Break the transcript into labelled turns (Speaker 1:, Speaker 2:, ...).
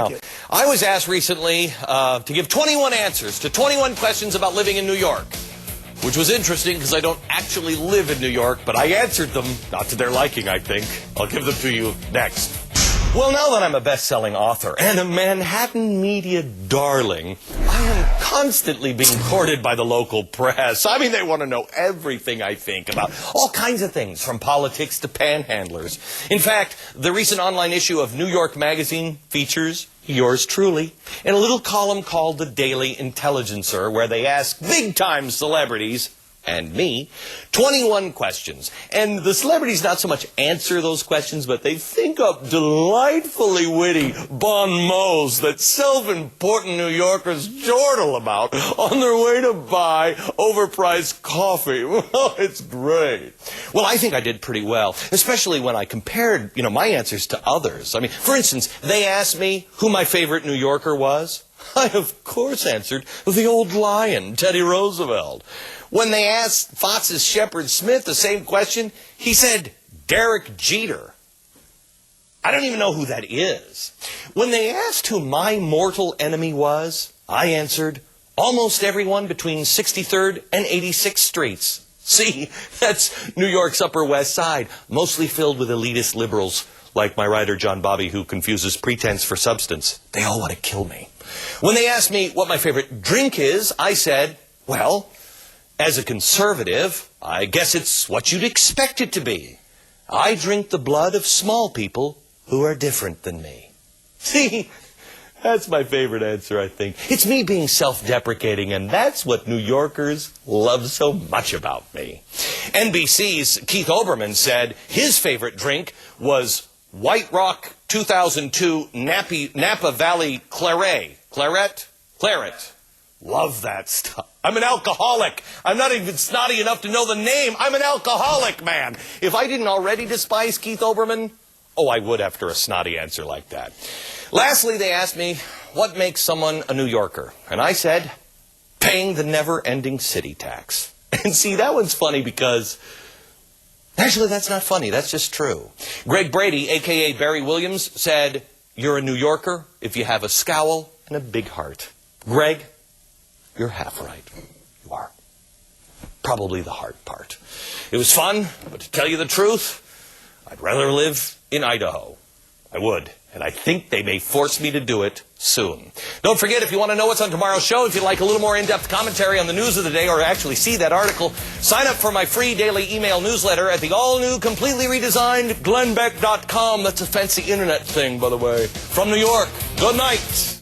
Speaker 1: I was asked recently to give 21 answers to 21 questions about living in New York, which was interesting because I don't actually live in New York, but I answered them, not to their liking, I think. I'll give them to you next. Well, now that I'm a best-selling author and a Manhattan media darling, I am constantly being courted by the local press. I mean, they want to know everything I think about all kinds of things, from politics to panhandlers. In fact, the recent online issue of New York Magazine features yours truly in a little column called The Daily Intelligencer, where they ask big-time celebrities and me 21 questions. And the celebrities not so much answer those questions, but they think up delightfully witty bon mots that self-important New Yorkers chortle about on their way to buy overpriced coffee. Well, it's great. Well, I think I did pretty well, especially when I compared, my answers to others. I mean, for instance, they asked me who my favorite New Yorker was. I, of course, answered the old lion, Teddy Roosevelt. When they asked Fox's Shepard Smith the same question, he said, Derek Jeter. I don't even know who that is. When they asked who my mortal enemy was, I answered, almost everyone between 63rd and 86th Streets. See, that's New York's Upper West Side, mostly filled with elitist liberals, like my writer John Bobby, who confuses pretense for substance. They all want to kill me. When they asked me what my favorite drink is, I said, well, as a conservative, I guess it's what you'd expect it to be. I drink the blood of small people who are different than me. See, that's my favorite answer, I think. It's me being self-deprecating, and that's what New Yorkers love so much about me. NBC's Keith Olbermann said his favorite drink was White Rock 2002 Napa Valley Claret. Love that stuff. I'm an alcoholic. I'm not even snotty enough to know the name. I'm an alcoholic, man. If I didn't already despise Keith Olbermann, I would after a snotty answer like that. Lastly, they asked me, what makes someone a New Yorker? And I said, paying the never-ending city tax. And see, that one's funny because actually, that's not funny. That's just true. Greg Brady, a.k.a. Barry Williams, said, you're a New Yorker if you have a scowl and a big heart. Greg, you're half right. You are. Probably the hard part. It was fun, but to tell you the truth, I'd rather live in Idaho. I would. And I think they may force me to do it soon. Don't forget, if you want to know what's on tomorrow's show, if you'd like a little more in-depth commentary on the news of the day or actually see that article, sign up for my free daily email newsletter at the all-new, completely redesigned GlennBeck.com. That's a fancy internet thing, by the way. From New York, good night.